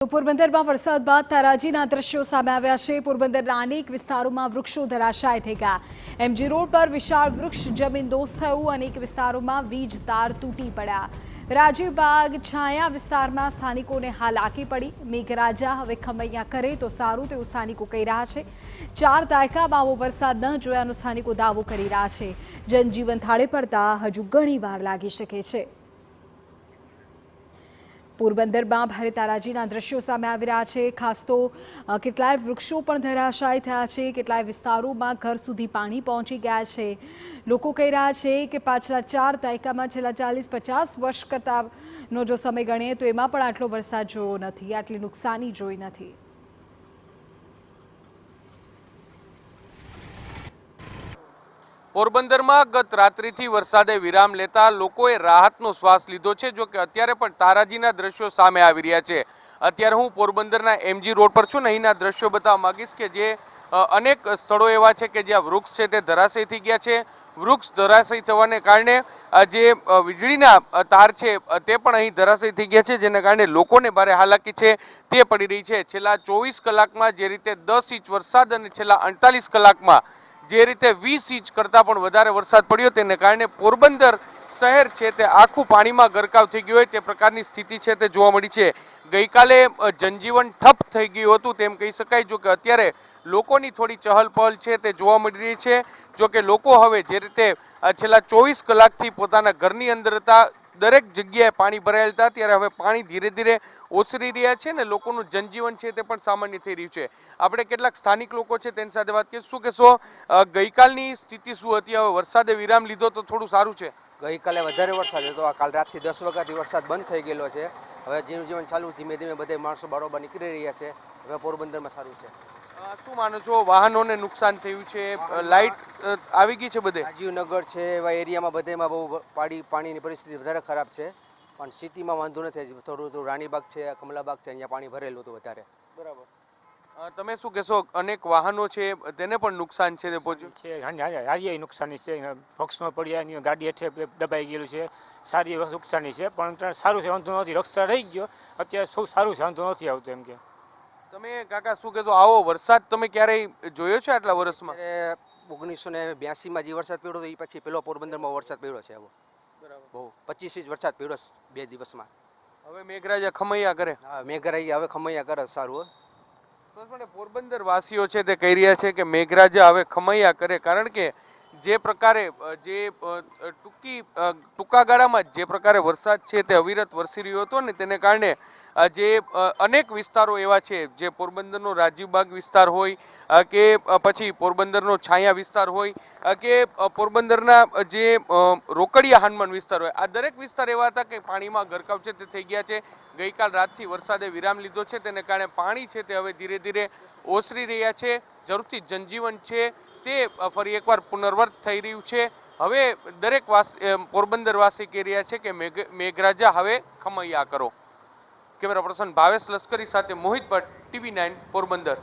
તો પોરબંદરમાં વરસાદ બાદ તારાજીના દ્રશ્યો સામે આવ્યા છે। પોરબંદરના અનેક વિસ્તારોમાં વૃક્ષો ધરાશાય થઈ ગયા। એમજી રોડ પર વિશાળ વૃક્ષ જમીનદોસ્ત થયું। અનેક વિસ્તારોમાં વીજ તાર તૂટી પડ્યા। રાજીવબાગ છાયા વિસ્તારમાં સ્થાનિકોને હાલાકી પડી। મેઘરાજા હવે ખમૈયા કરે તો સારું તેવું સ્થાનિકો કહી રહ્યા છે। 4 દાયકામાં આવો વરસાદ ન જોયાનો સ્થાનિકો દાવો કરી રહ્યા છે। જનજીવન થાળે પડતા હજુ ઘણી વાર લાગી શકે છે। પોરબંદરમાં ભારે તારાજીના દ્રશ્યો સામે આવી રહ્યા છે। ખાસ તો કેટલાય વૃક્ષો પણ ધરાશાયી થયા છે। કેટલાય વિસ્તારોમાં ઘર સુધી પાણી પહોંચી ગયા છે। લોકો કહી રહ્યા છે કે પાછલા 4 દાયકામાં છેલ્લા 40-50 વર્ષ કરતાનો જો સમય ગણીએ તો એમાં પણ આટલો વરસાદ જોયો નથી, આટલી નુકસાની જોઈ નથી। પોરબંદરમાં ગત રાત્રિથી વરસાદે વિરામ લેતા લોકોએ રાહતનો શ્વાસ લીધો છે। જો કે અત્યારે પણ તારાજીના દ્રશ્યો સામે આવી રહ્યા છે। અત્યારે હું પોરબંદરના એમજી રોડ પર છું ને અહીંના દ્રશ્યો બતાવવા માંગીશ કે જે અનેક સ્થળો એવા છે કે જ્યાં વૃક્ષ છે તે ધરાશયી થઈ ગયા છે। વૃક્ષ ધરાશયી થવાને કારણે જે વીજળીના તાર છે તે પણ અહીં ધરાશયી થઈ ગયા છે, જેને કારણે લોકોને ભારે હાલાકી છે તે પડી રહી છે। છેલ્લા 24 કલાકમાં જે રીતે 10 ઇંચ વરસાદ અને છેલ્લા 48 કલાકમાં જે રીતે 20 ઇંચ કરતાં પણ વધારે વરસાદ પડ્યો તેને કારણે પોરબંદર શહેર છે તે આખું પાણીમાં ગરકાવ થઈ ગયું હોય તે પ્રકારની સ્થિતિ છે તે જોવા મળી છે। ગઈકાલે જનજીવન ઠપ થઈ ગયું હતું તેમ કહી શકાય। જો કે અત્યારે લોકોની થોડી ચહલ પહલ છે તે જોવા મળી રહી છે। જો કે લોકો હવે જે રીતે છેલ્લા 24 કલાકથી પોતાના ઘરની અંદર હતા, દરેક જગ્યાએ પાણી ભરાયેલ હતા, ત્યારે હવે પાણી ધીરે ધીરે ઓસરી રહ્યા છે ને લોકોનું જનજીવન છે તે પણ સામાન્ય થઈ રહ્યું છે। આપણે કેટલાક સ્થાનિક લોકો છે તેની સાથે વાત કરીશું। શું કહેશો, ગઈકાલની સ્થિતિ શું હતી? હવે વરસાદે વિરામ લીધો તો થોડું સારું છે? ગઈકાલે વધારે વરસાદ હતો। કાલ રાતથી 10 વાગ્યાથી વરસાદ બંધ થઈ ગયેલો છે। હવે જીવન ચાલુ ધીમે ધીમે બધા માણસો બારોબાર નીકળી રહ્યા છે। હવે પોરબંદરમાં સારું છે। શું માનો છો, વાહનોને નુકસાન થયું છે? લાઇટ આવી ગઈ છે બધે? રાજીવનગર છે એવા એરિયામાં બધેમાં બહુ પાણીની પરિસ્થિતિ વધારે ખરાબ છે, પણ સિટીમાં વાંધો નથી। થોડું રાણીબાગ છે, કમલાબાગ છે, અહીંયા પાણી ભરેલું હતું વધારે। બરાબર, તમે શું કહેશો? અનેક વાહનો છે તેને પણ નુકસાન છે તે પહોંચ્યું છે? હારી નુકસાની છે। વૃક્ષમાં પડ્યા, ગાડી હેઠે દબાઈ ગયેલું છે, સારી નુકસાની છે। પણ સારું છે, વાંધો નથી, રક્ષા રહી ગયો। અત્યારે શું સારું છે, વાંધો નથી આવતો એમ કે। તમે કાકા શું કહેશો, આવો વરસાદ તમે ક્યારેય જોયો છે આટલા વર્ષમાં? 1982માં જે વરસાદ પડ્યો એ પછી પેલો પોરબંદરમાં વરસાદ પડ્યો છે આવો। બરાબર, બહુ 25 ઇંચ વરસાદ પડ્યો 2 દિવસમાં। હવે મેઘરાજા ખમૈયા કરે? હા, મેઘરાજા હવે ખમૈયા કરે, સારું। પોરબંદર વાસીઓ છે તે કહી રહ્યા છે કે મેઘરાજા હવે ખમૈયા કરે, કારણ કે જે પ્રકારે જે ટૂંકા ગાળામાં જે પ્રકારે વરસાદ છે તે અવિરત વરસી રહ્યો હતો ને તેને કારણે જે અનેક વિસ્તારો એવા છે, જે પોરબંદરનો રાજીવબાગ વિસ્તાર હોય કે પછી પોરબંદરનો છાયા વિસ્તાર હોય કે પોરબંદરના જે રોકડિયા હનુમાન વિસ્તાર હોય, આ દરેક વિસ્તાર એવા હતા કે પાણીમાં ગરકાવ છે તે થઈ ગયા છે। ગઈકાલ રાતથી વરસાદે વિરામ લીધો છે, તેને કારણે પાણી છે તે હવે ધીરે ધીરે ઓસરી રહ્યા છે। જરૂરથી જનજીવન છે તે ફરી એકવાર પુનર્વત થઈ રહ્યું છે। હવે દરેક પોરબંદરવાસી કહી રહ્યા છે કે મેઘરાજા હવે ખમૈયા કરો। કેમેરા પર્સન ભાવેશ લશ્કરી સાથે મોહિત ભટ્ટ, TV9 પોરબંદર।